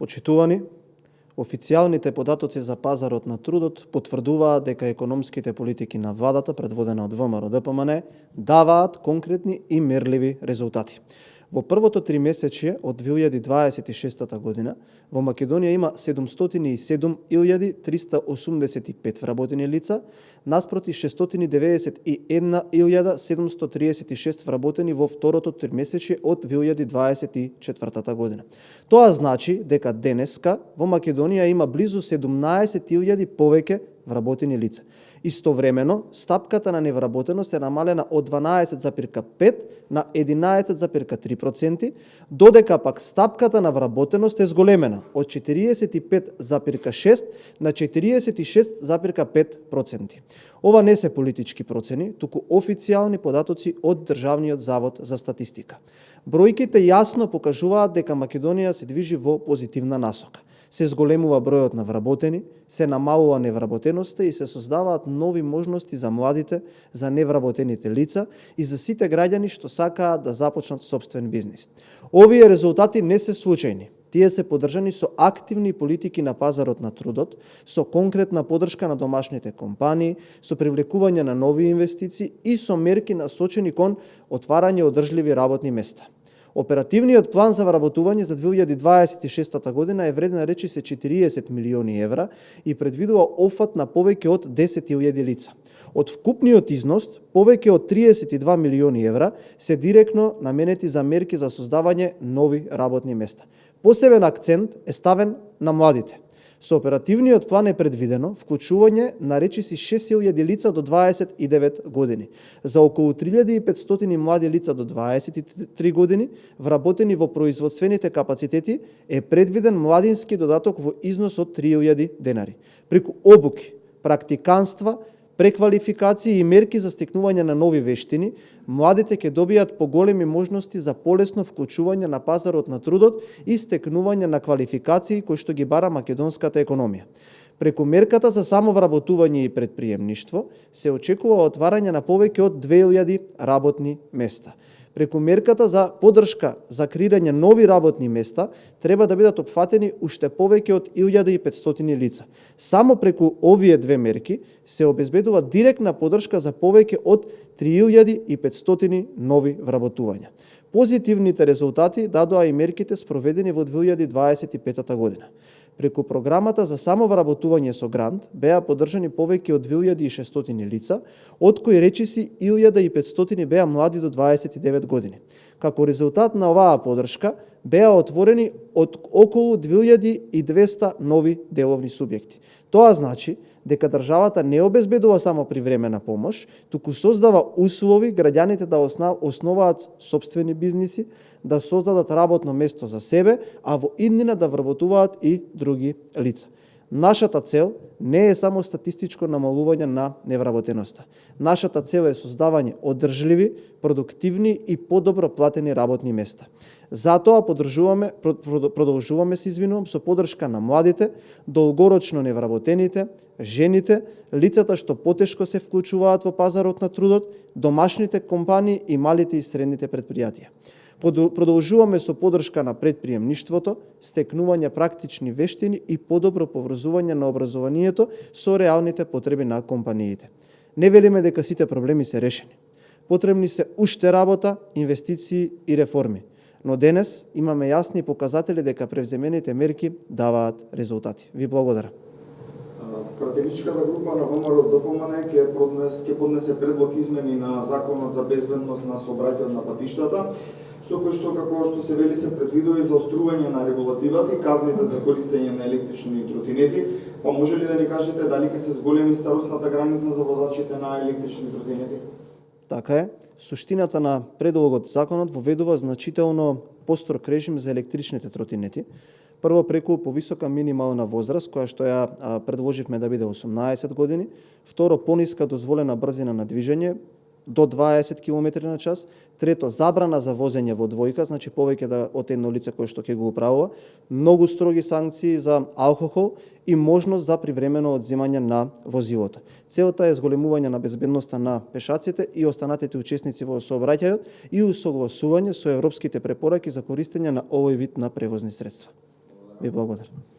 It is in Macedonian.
Почитувани, официјалните податоци за пазарот на трудот потврдуваат дека економските политики на владата, предводена од ВМРО-ДПМН, даваат конкретни и мерливи резултати. Во првото тримесечје од 2026 година во Македонија има 707.385 вработени лица, наспроти 691.736 вработени во второто тримесечје од 2024 година. Тоа значи дека денеска во Македонија има близу 17.000 повеќе вработени лица. Истовремено, стапката на невработеност е намалена од 12,5 на 11,3%, додека пак стапката на вработеност е зголемена од 45,6 на 46,5%. Ова не се политички процени, туку официјални податоци од Државниот завод за статистика. Бројките јасно покажуваат дека Македонија се движи во позитивна насока. Се зголемува бројот на вработени, се намалува невработеноста и се создаваат нови можности за младите, за невработените лица и за сите граѓани што сакаат да започнат собствен бизнис. Овие резултати не се случајни. Тие се поддржани со активни политики на пазарот на трудот, со конкретна поддршка на домашните компании, со привлекување на нови инвестиции и со мерки насочени кон отварање одржливи работни места. Оперативниот план за вработување за 2026 година е вреден речиси 40 милиони евра и предвидува опфат на повеќе од 10.000 лица. Од вкупниот износ, повеќе од 32 милиони евра се директно наменети за мерки за создавање нови работни места. Посебен акцент е ставен на младите. Со оперативниот план е предвидено вклучување на речиси 6.000 лица до 29 години. За околу 3.500 млади лица до 23 години, вработени во производствените капацитети, е предвиден младински додаток во износ од 3.000 денари. Преку обуки, практиканства, преквалификации и мерки за стекнување на нови вештини, младите ќе добијат поголеми можности за полесно вклучување на пазарот на трудот и стекнување на квалификации кои што ги бара македонската економија. Преку мерката за самовработување и предприемништво се очекува отварање на повеќе од 2000 работни места. Преку мерката за поддршка за креирање нови работни места треба да бидат опфатени уште повеќе од 1500 лица. Само преку овие две мерки се обезбедува директна поддршка за повеќе од 3500 нови вработувања. Позитивните резултати дадоа и мерките спроведени во 2025 година. Преку програмата за самовработување со грант беа поддржани повеќе од 2600 лица, од кои речиси 1500 беа млади до 29 години. Како резултат на оваа поддршка беа отворени од околу 2200 нови деловни субјекти. Тоа значи дека државата не обезбедува само привремена помош, туку создава услови граѓаните да основаат собствени бизниси, да создадат работно место за себе, а во иднина да вработуваат и други лица. Нашата цел не е само статистичко намалување на невработеноста. Нашата цел е создавање одржливи, продуктивни и подобро платени работни места. Затоа продолжуваме со поддршка на младите, долгорочно невработените, жените, лицата што потешко се вклучуваат во пазарот на трудот, домашните компании и малите и средните предпријатија. Продолжуваме со поддршка на предприемништвото, стекнување практични вештини и подобро поврзување на образованието со реалните потреби на компаниите. Не велиме дека сите проблеми се решени. Потребни се уште работа, инвестиции и реформи. Но денес имаме јасни показатели дека превземените мерки даваат резултати. Ви благодарам. Пратеничката група на ВМРО-ДПМН ќе поднесе предлог измени на Законот за безбедност на сообраќајот на патиштата, со кој што, како што се вели, се предвидува и заострување на регулативата и казните за користење на електрични тротинети. Па може ли да ни кажете дали ќе се зголеми старосната граница за возачите на електрични тротинети? Така е. Суштината на предлогот законот воведува значително построг режим за електричните тротинети. Прво преку повисока минимална возраст, која што ја предложивме да биде 18 години. Второ, пониска дозволена брзина на движење до 20 км на час. Трето, забрана за возење во двојка, значи повеќе од едно лице кое што ќе го управува. Многу строги санкции за алкохол и можност за привремено одземање на возилото. Целта е зголемување на безбедноста на пешаците и останатите учесници во сообраќајот и усогласување со европските препораки за користење на овој вид на превозни средства. Ви благодарам.